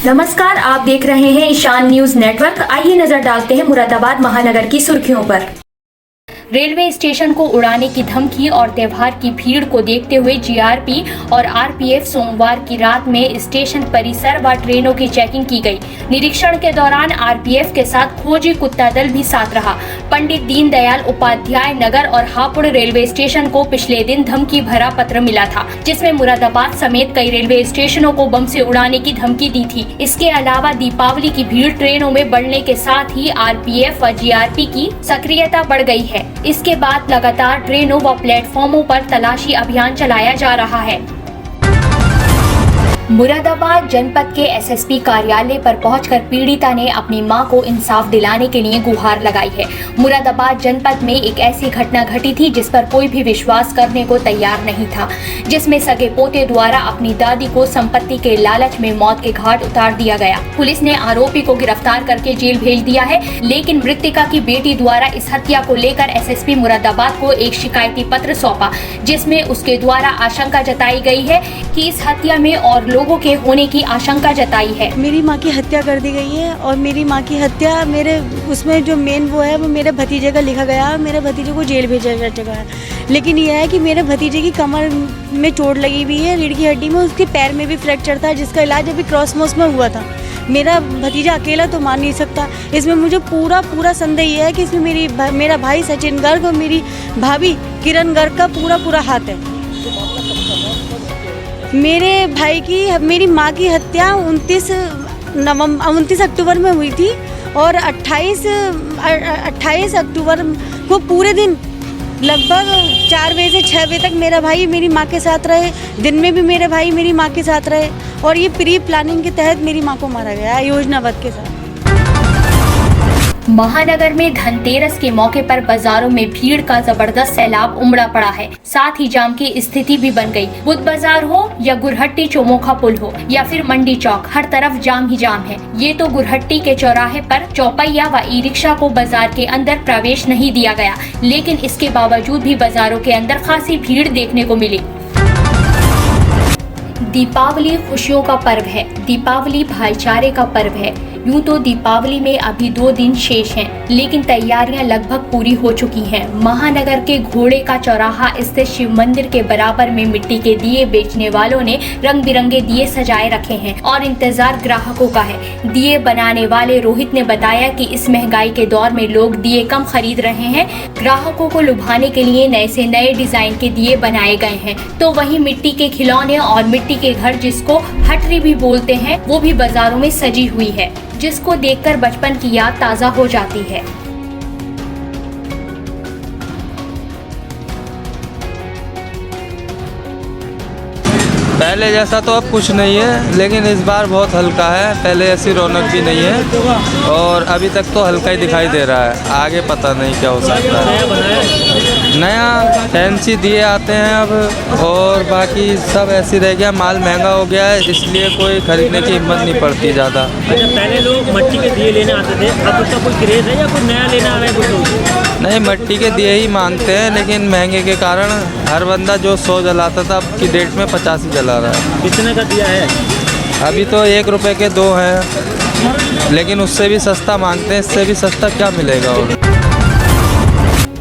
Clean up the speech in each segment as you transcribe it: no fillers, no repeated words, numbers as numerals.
नमस्कार, आप देख रहे हैं ईशान न्यूज नेटवर्क। आइए नजर डालते हैं मुरादाबाद महानगर की सुर्खियों पर। रेलवे स्टेशन को उड़ाने की धमकी और त्योहार की भीड़ को देखते हुए जीआरपी और आरपीएफ सोमवार की रात में स्टेशन परिसर व ट्रेनों की चेकिंग की गई। निरीक्षण के दौरान आरपीएफ के साथ खोजी कुत्ता दल भी साथ रहा। पंडित दीनदयाल उपाध्याय नगर और हापुड़ रेलवे स्टेशन को पिछले दिन धमकी भरा पत्र मिला था, जिसमें मुरादाबाद समेत कई रेलवे स्टेशनों को बम से उड़ाने की धमकी दी थी। इसके अलावा दीपावली की भीड़ ट्रेनों में बढ़ने के साथ ही आरपीएफ व जीआरपी की सक्रियता बढ़ गई है। इसके बाद लगातार ट्रेनों व प्लेटफॉर्मों पर तलाशी अभियान चलाया जा रहा है। मुरादाबाद जनपद के एसएसपी कार्यालय पर पहुंचकर पीड़िता ने अपनी मां को इंसाफ दिलाने के लिए गुहार लगाई है। मुरादाबाद जनपद में एक ऐसी घटना घटी थी जिस पर कोई भी विश्वास करने को तैयार नहीं था, जिसमें सगे पोते द्वारा अपनी दादी को संपत्ति के लालच में मौत के घाट उतार दिया गया। पुलिस ने आरोपी को गिरफ्तार करके जेल भेज दिया है, लेकिन मृतका की बेटी द्वारा इस हत्या को लेकर एसएसपी मुरादाबाद को एक शिकायती पत्र सौंपा, जिसमें उसके द्वारा आशंका जताई गई है कि इस हत्या में और लोगों के होने की आशंका जताई है। मेरी माँ की हत्या कर दी गई है और मेरी माँ की हत्या मेरे उसमें जो मेन वो है वो मेरे भतीजे का लिखा गया है। मेरे भतीजे को जेल भेजा जा चुका है, लेकिन यह है कि मेरे भतीजे की कमर में चोट लगी हुई है, रीढ़ की हड्डी में, उसके पैर में भी फ्रैक्चर था, जिसका इलाज अभी क्रॉसमोस में हुआ था। मेरा भतीजा अकेला तो मान नहीं सकता। इसमें मुझे पूरा संदेह यह है कि इसमें मेरा भाई सचिन गर्ग और मेरी भाभी किरण गर्ग का पूरा हाथ है। मेरे भाई की मेरी माँ की हत्या 29 अक्टूबर में हुई थी और 28 अक्टूबर को पूरे दिन लगभग 4 बजे से 6 बजे तक मेरा भाई मेरी माँ के साथ रहे। दिन में भी मेरे भाई मेरी माँ के साथ रहे और ये प्री प्लानिंग के तहत मेरी माँ को मारा गया है, योजनाबद्ध के साथ। महानगर में धनतेरस के मौके पर बाजारों में भीड़ का जबरदस्त सैलाब उमड़ा पड़ा है। साथ ही जाम की स्थिति भी बन गई। बुध बाजार हो या गुरहट्टी चौमोखा पुल हो या फिर मंडी चौक, हर तरफ जाम ही जाम है। ये तो गुरहट्टी के चौराहे पर चौपहिया व ई रिक्शा को बाजार के अंदर प्रवेश नहीं दिया गया, लेकिन इसके बावजूद भी बाजारों के अंदर खासी भीड़ देखने को मिली। दीपावली खुशियों का पर्व है, दीपावली भाईचारे का पर्व है। यूं तो दीपावली में अभी 2 दिन शेष हैं, लेकिन तैयारियां लगभग पूरी हो चुकी हैं। महानगर के घोड़े का चौराहा स्थित शिव मंदिर के बराबर में मिट्टी के दिए बेचने वालों ने रंग बिरंगे दिए सजाए रखे हैं और इंतजार ग्राहकों का है। दिए बनाने वाले रोहित ने बताया कि इस महंगाई के दौर में लोग दिए कम खरीद रहे हैं। ग्राहकों को लुभाने के लिए नए से नए डिजाइन के दिए बनाए गए हैं। तो वहीं मिट्टी के खिलौने और मिट्टी के घर, जिसको हटरी भी बोलते हैं, वो भी बाजारों में सजी हुई है, जिसको देखकर बचपन की याद ताजा हो जाती है। पहले जैसा तो अब कुछ नहीं है, लेकिन इस बार बहुत हल्का है। पहले ऐसी रौनक भी नहीं है और अभी तक तो हल्का ही दिखाई दे रहा है। आगे पता नहीं क्या हो सकता है। नया फैंसी दिए आते हैं अब, और बाकी सब ऐसी रह गया। माल महंगा हो गया है, इसलिए कोई खरीदने की हिम्मत नहीं पड़ती ज़्यादा। अच्छा, पहले लोग मिट्टी के दिए लेने आते थे, अब उसका कोई क्रेज है या कोई नया लेना आ रहा है कुछ लोग? नहीं, मिट्टी के दिए ही मांगते हैं, लेकिन महंगे के कारण हर बंदा जो 100 जलाता था, अब की डेट में 50 ही जला रहा है। कितने का दिया है? अभी तो 1 रुपए के 2 हैं, लेकिन उससे भी सस्ता मांगते हैं। इससे भी सस्ता क्या मिलेगा और?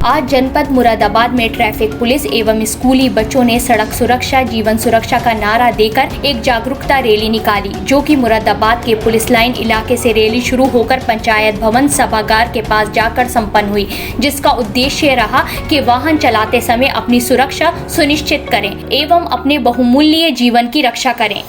आज जनपद मुरादाबाद में ट्रैफिक पुलिस एवं स्कूली बच्चों ने सड़क सुरक्षा जीवन सुरक्षा का नारा देकर एक जागरूकता रैली निकाली, जो कि मुरादाबाद के पुलिस लाइन इलाके से रैली शुरू होकर पंचायत भवन सभागार के पास जाकर संपन्न हुई, जिसका उद्देश्य रहा कि वाहन चलाते समय अपनी सुरक्षा सुनिश्चित करें एवं अपने बहुमूल्य जीवन की रक्षा करें।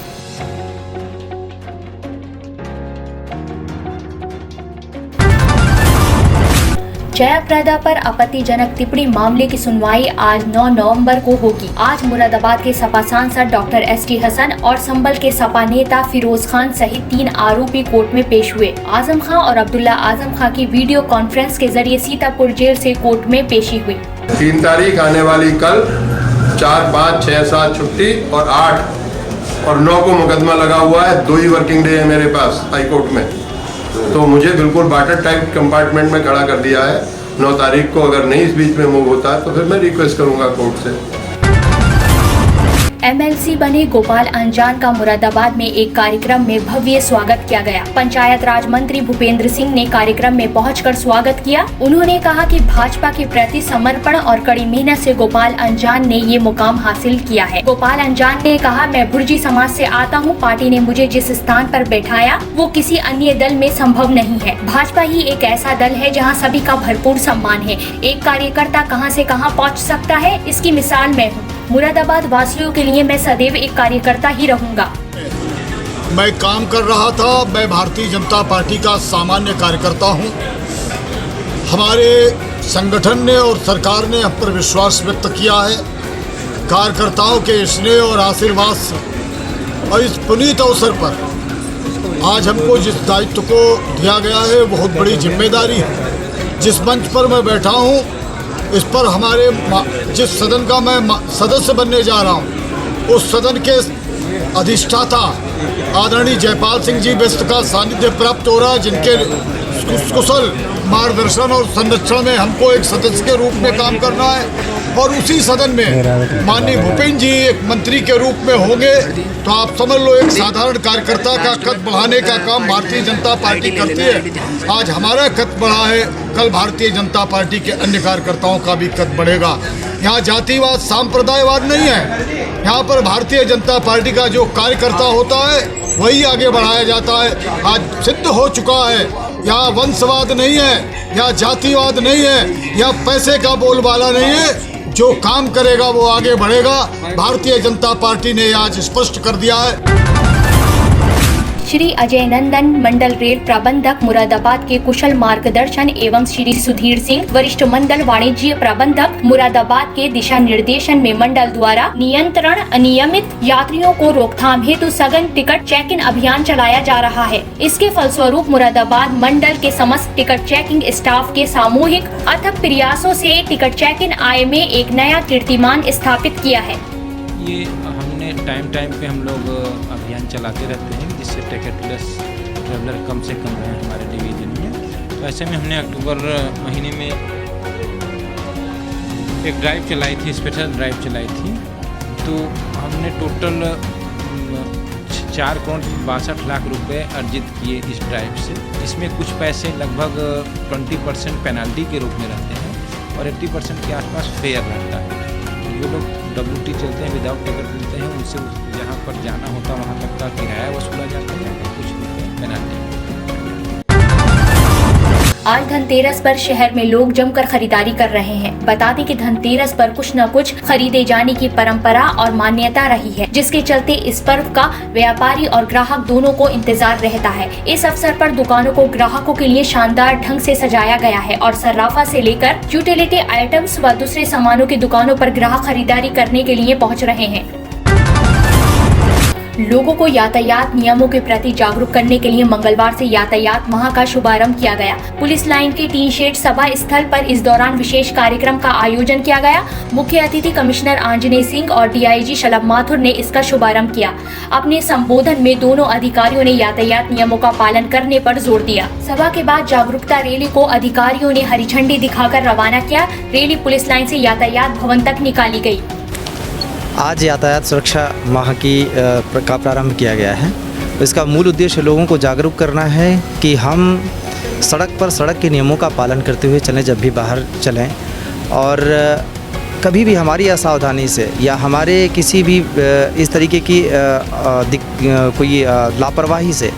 जयाप्रदा पर आपत्तिजनक टिप्पणी मामले की सुनवाई आज 9 नवंबर को होगी। आज मुरादाबाद के सपा सांसद डॉक्टर एसटी हसन और संभल के सपा नेता फिरोज खान सहित 3 आरोपी कोर्ट में पेश हुए। आजम खां और अब्दुल्ला आजम खां की वीडियो कॉन्फ्रेंस के जरिए सीतापुर जेल से कोर्ट में पेशी हुई। 3 तारीख आने वाली कल 4, 5, 6, 7 छुट्टी और 8 और 9 को मुकदमा लगा हुआ है। 2 ही वर्किंग डे है मेरे पास हाई कोर्ट में, तो मुझे बिल्कुल बाटर टाइप कंपार्टमेंट में खड़ा कर दिया है। 9 तारीख को अगर नहीं इस बीच में मूव होता है तो फिर मैं रिक्वेस्ट करूंगा कोर्ट से। एमएलसी बने गोपाल अंजान का मुरादाबाद में एक कार्यक्रम में भव्य स्वागत किया गया। पंचायत राज मंत्री भूपेंद्र सिंह ने कार्यक्रम में पहुंचकर स्वागत किया। उन्होंने कहा कि भाजपा के प्रति समर्पण और कड़ी मेहनत से गोपाल अंजान ने ये मुकाम हासिल किया है। गोपाल अंजान ने कहा, मैं भुर्जी समाज से आता हूँ। पार्टी ने मुझे जिस स्थान पर बैठाया वो किसी अन्य दल में संभव नहीं है। भाजपा ही एक ऐसा दल है जहाँ सभी का भरपूर सम्मान है। एक कार्यकर्ता कहां से कहां पहुंच सकता है, इसकी मिसाल मैं हूं। मुरादाबाद वासियों के लिए मैं सदैव एक कार्यकर्ता ही रहूंगा। मैं काम कर रहा था। मैं भारतीय जनता पार्टी का सामान्य कार्यकर्ता हूं। हमारे संगठन ने और सरकार ने हम पर विश्वास व्यक्त किया है। कार्यकर्ताओं के स्नेह और आशीर्वाद से और इस पुनीत अवसर पर आज हमको जिस दायित्व को दिया गया है बहुत बड़ी जिम्मेदारी है। जिस मंच पर मैं बैठा हूं, इस पर हमारे जिस सदन का मैं सदस्य बनने जा रहा हूं, उस सदन के अधिष्ठाता आदरणीय जयपाल सिंह जी बिष्ट का सानिध्य प्राप्त हो रहा है, जिनके कुशल मार्गदर्शन और संरक्षण में हमको एक सदस्य के रूप में काम करना है। और उसी सदन में माननीय भूपेंद्र जी एक मंत्री के रूप में होंगे, तो आप समझ लो एक साधारण कार्यकर्ता का कद बढ़ाने का काम भारतीय जनता पार्टी करती है। आज हमारा कद बढ़ा है, कल भारतीय जनता पार्टी के अन्य कार्यकर्ताओं का भी कद बढ़ेगा। यहाँ जातिवाद सांप्रदायवाद नहीं है। यहाँ पर भारतीय जनता पार्टी का जो कार्यकर्ता होता है वही आगे बढ़ाया जाता है। आज सिद्ध हो चुका है, यहाँ वंशवाद नहीं है, यहाँ जातिवाद नहीं है, यहाँ पैसे का बोलबाला नहीं है। जो काम करेगा वो आगे बढ़ेगा। भारतीय जनता पार्टी ने आज स्पष्ट कर दिया है। श्री अजय नंदन मंडल रेल प्रबंधक मुरादाबाद के कुशल मार्गदर्शन एवं श्री सुधीर सिंह वरिष्ठ मंडल वाणिज्य प्रबंधक मुरादाबाद के दिशा निर्देशन में मंडल द्वारा नियंत्रण अनियमित यात्रियों को रोकथाम हेतु सघन टिकट चेक इन अभियान चलाया जा रहा है। इसके फलस्वरूप मुरादाबाद मंडल के समस्त टिकट चेकिंग स्टाफ के सामूहिक अथक प्रयासों से टिकट चेक इन आय में एक नया कीर्तिमान स्थापित किया है। ये हमने टाइम पे हम लोग अभियान चलाते रहते हैं जिससे टिकटलेस ट्रैवलर कम से कम रहे हमारे डिवीज़न में। तो ऐसे में हमने अक्टूबर महीने में एक ड्राइव चलाई थी, स्पेशल ड्राइव चलाई थी। तो हमने टोटल 4 करोड़ 62 लाख रुपए अर्जित किए इस ड्राइव से। इसमें कुछ पैसे लगभग 20% पेनल्टी के रूप में रहते हैं और 80% के आसपास फेयर रहता है। जो लोग WT चलते हैं, विदाउट टिकट मिलते हैं, उनसे जहाँ पर जाना होता है वहाँ तक का किराया वसूला जाता है और कुछ रुपये पेनल्टी। आज धनतेरस पर शहर में लोग जमकर खरीदारी कर रहे हैं। बता दें कि धनतेरस पर कुछ न कुछ खरीदे जाने की परंपरा और मान्यता रही है, जिसके चलते इस पर्व का व्यापारी और ग्राहक दोनों को इंतजार रहता है। इस अवसर पर दुकानों को ग्राहकों के लिए शानदार ढंग से सजाया गया है और सर्राफा से लेकर यूटिलिटी आइटम्स व दूसरे सामानों की दुकानों पर ग्राहक खरीदारी करने के लिए पहुँच रहे हैं। लोगों को यातायात नियमों के प्रति जागरूक करने के लिए मंगलवार से यातायात माह का शुभारंभ किया गया। पुलिस लाइन के टीन शेड सभा स्थल पर इस दौरान विशेष कार्यक्रम का आयोजन किया गया। मुख्य अतिथि कमिश्नर आंजनेय सिंह और DIG शलभ माथुर ने इसका शुभारंभ किया। अपने संबोधन में दोनों अधिकारियों ने यातायात नियमों का पालन करने पर जोर दिया। सभा के बाद जागरूकता रैली को अधिकारियों ने हरी झंडी दिखाकर रवाना किया। रैली पुलिस लाइन से यातायात भवन तक निकाली गयी। आज यातायात सुरक्षा माह का प्रारंभ किया गया है। इसका मूल उद्देश्य लोगों को जागरूक करना है कि हम सड़क के नियमों का पालन करते हुए चलें जब भी बाहर चलें, और कभी भी हमारी असावधानी से या हमारे किसी भी इस तरीके की कोई लापरवाही से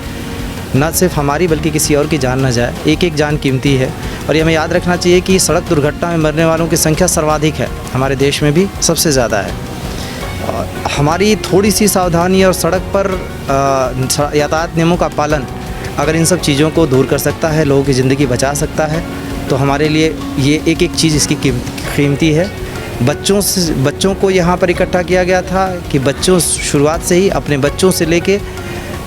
न सिर्फ हमारी बल्कि किसी और की जान न जाए। एक एक जान कीमती है और ये हमें याद रखना चाहिए कि सड़क दुर्घटना में मरने वालों की संख्या सर्वाधिक है, हमारे देश में भी सबसे ज़्यादा है। हमारी थोड़ी सी सावधानी और सड़क पर यातायात नियमों का पालन अगर इन सब चीज़ों को दूर कर सकता है, लोगों की ज़िंदगी बचा सकता है, तो हमारे लिए ये एक एक चीज़ इसकी कीमती है। बच्चों को यहाँ पर इकट्ठा किया गया था कि बच्चों शुरुआत से ही अपने बच्चों से लेके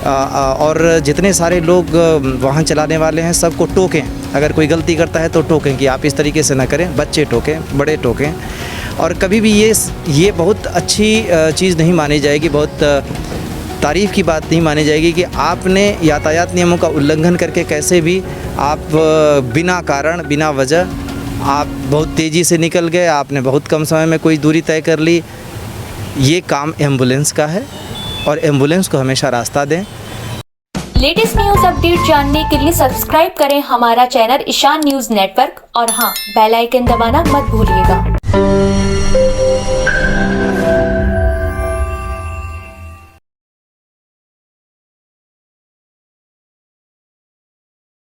और जितने सारे लोग वाहन चलाने वाले हैं सबको टोकें। अगर कोई गलती करता है तो टोकें कि आप इस तरीके से ना करें। बच्चे टोकें, बड़े टोकें। और कभी भी ये बहुत अच्छी चीज़ नहीं मानी जाएगी, बहुत तारीफ़ की बात नहीं मानी जाएगी कि आपने यातायात नियमों का उल्लंघन करके कैसे भी आप बिना कारण बिना वजह आप बहुत तेज़ी से निकल गए, आपने बहुत कम समय में कोई दूरी तय कर ली, ये काम एम्बुलेंस का है और एम्बुलेंस को हमेशा रास्ता दें। लेटेस्ट न्यूज अपडेट जानने के लिए सब्सक्राइब करें हमारा चैनल ईशान न्यूज नेटवर्क और हाँ, बेल आइकन दबाना मत भूलिएगा।